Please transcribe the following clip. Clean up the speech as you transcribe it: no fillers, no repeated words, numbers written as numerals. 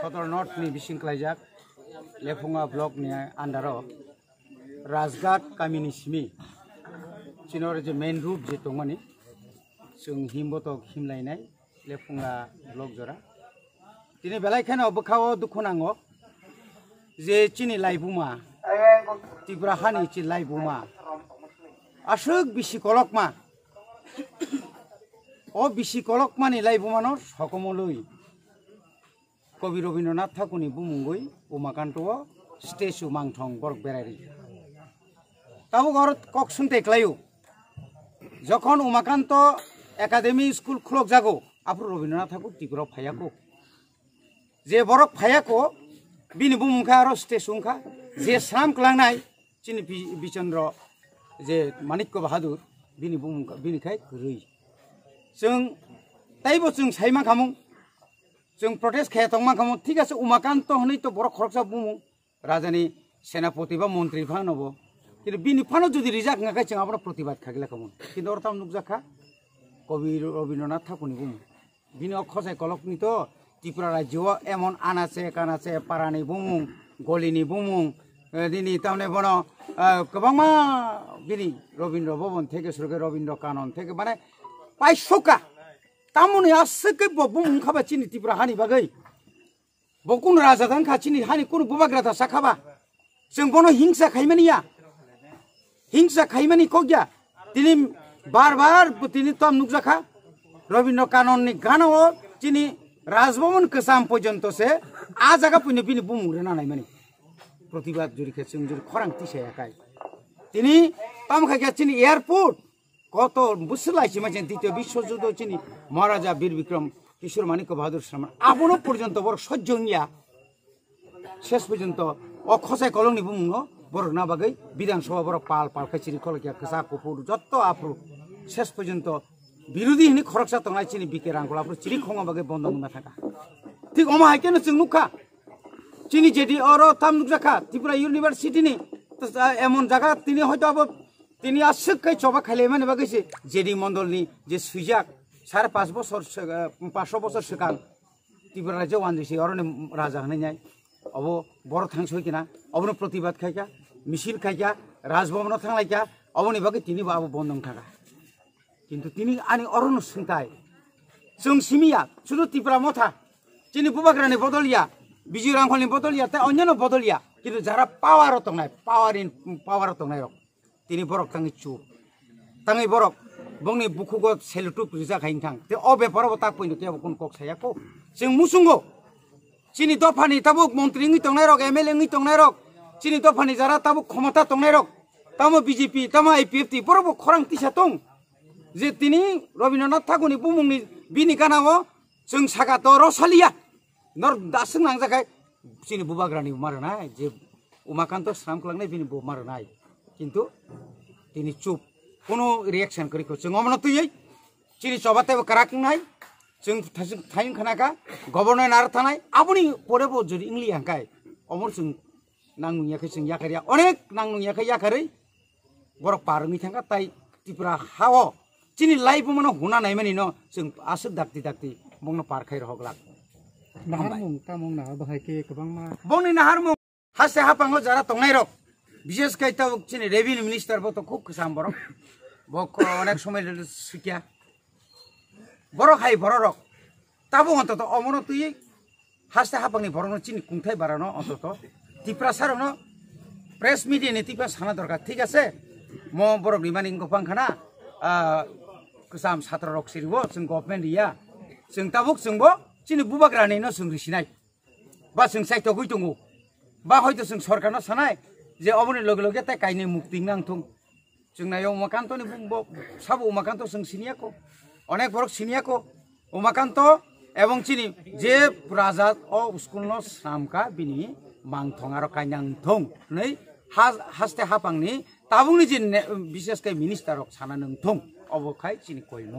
Sodor North ni bising kelajak Lefunga blok ni andaro Razgat Kamini Simi Chinor je main road je tongani sung himbotok himlainai Lefunga blok jora tini belai khana obkhao dukhunango je chini laibuma Tripura hani chi laibuma ashuk bisi kolokma o bisi kolokma ni laibumano sokomoloi Kobi Robindranath Thakurni bumungoi Umakanto statue mangthong borok berari tabo gorot kok sunte klayo যখন Umakanta academy school খুলক যাগো আপু রবীন্দ্রনাথ ঠাকুর ত্রিপুরা ফায়াকো যে বরক ফায়াকো বিনি বুমুখা আর স্টেশনখা যে সাম ক্লাংনাই চিনি বিচন্দ্র যে মানিক্য বাহাদুর বিনি বুমুখা বিনিখাই রই जों তাইবো जों সাইমা খামু जों প্রটেস্ট খায়া তংমা খামু ঠিক আছে উমাকান্ত হনি তো বড় খরকসা বুমু রাজানি সেনাপতি বা মন্ত্রী ফানব কিন্তু বিনি ফানো যদি রিজাক নাকাই जों আমরা প্রতিবাদ খাগিলা খামু কিন্তু অরতাম নুকজাখা কবি রবীন্দ্রনাথ ঠাকুরনি বুমু বিনি অখসাই কলকনি তো ত্রিপুরা রাজ্য এমন আনাচে কানাচে পারানি বুমু গলিনি বুমু দিনি তামনে বন গোबांमा বিনি রবীন্দ্র ভবন থেকে শুরু করে রবীন্দ্র কানন থেকে মানে পাইছকা তামনি আসকে বুমু খাবা চিনি ত্রিপুরা হানি বাগৈ বকুন রাজা দান খাচিনি হানি কোন বুবাগ্রাতা সাখাবা जों বন হিংসা খাইমানিয়া হিংসা খাইমানি কগিয়া তিনি বারবার তিনি তম নুকজাখা রবীন্দ্র কানননি গানও তিনি রাজভবন কসাম পর্যন্ত সে আ জায়গা পুনে বিনি বুমুরে নানাই মানে প্রতিবাদ জুরিখে जों জুরি খরাং তিসায়াকাই তিনি তম খাইয়া তিনি এয়ারপোর্ট কত বুসলাইছি মানে দ্বিতীয় বিশ্বযুদ্ধ তিনি মহারাজা বীর বিক্রম কিশোর মানিক্য বাহাদুর শর্মা আপনো পর্যন্ত বড় সহ্যঙ্গিয়া শেষ পর্যন্ত অখসাই কলংনি বুমুনো বড় না বাগৈ বিধানসভা বড় পাল পাল খাইছিনি কলকিয়া কসা কপুর যত আপরু শেষ পর্যন্ত বিরোধী হিনি খরকসা তংনাই চিনি বিকে রাঙ্গল আপরু চিরি খঙা বাগৈ বন্ধ না থাকা ঠিক অমা হাইকেন जों নুখা চিনি যেদি অর তাম নুকজাখা ত্রিপুরা ইউনিভার্সিটিনি এমন জায়গা তিনি হয়তো আবার তিনি আসুকাই চবা খাইলে মানে বাগৈছে জেডি মন্ডলনি যে সুইজাক 5.5 বছর 500 বছর সিগাং ত্রিপুরা রাজ্য ওয়ানজিসি অরনে রাজা হনাই অব বড় থাংসই কিনা অবনো প্রতিবাদ খাইকা মিছিল খাইকা রাজভবন থাংলাইকা অবনি বাগৈ তিনি বাবু বন্ধন থাকা কিন্তু তিনি আনি অরণ্য চিন্তায় जों সিমিয়া শুধু ত্রিপুরা মথা তিনি বুবাগ্রানি বদলিয়া বিজয় রাংখলনি বদলিয়া তাই অন্যান্য বদলিয়া কিন্তু যারা পাওয়ারও তংনাই পাওয়ারও তংনাই রক তিনি বরক তাঙ্গি চুপ তাঙ্গি বরক বংনি বুকুগো সেলুটুপ রিজা খাইন থাং তে অ বেপারও তাক পইনো কে কোন কক সায়াকো जों মুসুঙ্গো চিনি দফানি তাবুক মন্ত্রী নgi তংনাই রক এমএলএ নgi তংনাই রক চিনি দফানি যারা তাবুক ক্ষমতা তংনাই রক তামো বিজেপি তামো আইপিএফটি বরব খরাং তিসা তং যে তিনি রবীন্দ্রনাথ ঠাকুরনি বুমুংনি বিনি গানাও जों সাগাত রসালিয়া নর দাসং নাংজাখাই চিনি বুবাগ্রানি মারনাই যে উমাকান্ত শ্রাম কলাংনাই বিনি বু মারনাই কিন্তু তিনি চুপ কোনো রিঅ্যাকশন করিখো जों অমনতই চিনি চবাতে কারাকনাই जों थाइन खानाका गवर्नर नार थानाय आबुनि परेबो जुरि इंलि हांकाय अमर जों नांनुयाखै जों याखारिया अनेक नांनुयाखै याखारै बरक पारंनि थांगा ताइ त्रिपुरा हाव चिनि लाइफ मनो हुना नाय मानि न जों आसुक दाक्ति दाक्ति बंनो पारखाय रहगला नाहार मुं तामुं ना बाहायके गोबां मा बंनि नाहार मुं हासे हापांगो जारा तंनाय रक विशेष कायता चिनि रेभिनिउ मिनिस्टार बो तो खूब खसाम बरक बक अनेक समय सिकिया बरक हाय बरक তাবো অন্তত অমন তুই হাসতে হাপাংনি বরং চিনি কুংথাই বাড়ানো অন্তত তিপ্রা সারানো প্রেস মিডিয়ানি তিপ্রা সানা দরকার ঠিক আছে ম বরক নিমানি গোপাং খানা কেসাম ছাত্র রক সিরিবো जों गभर्नमेन्ट इया जों ताबुक जोंबो चिनि बुबाग्रानि न जों रिसिनाय बा जों साइथ गय दङ बा हयतो जों सरकारनो सानाय जे अबनि लगे लगे ताय कायनि मुक्ति नांथों जोंना उमाकान्तनि बुंबो साबो उमाकान्त जों सिनियाको अनेक बरक सिनियाको उमाकान्त এবং চিনি যে রাজা ও স্কুল ন সামকা বিনি মাংথং আর কাইনাংথং नै হাসতে হাপাংনি তাবুংনি যে বিশেষ কে মিনিস্টার সানা नंथं অবখাই চিনি কইম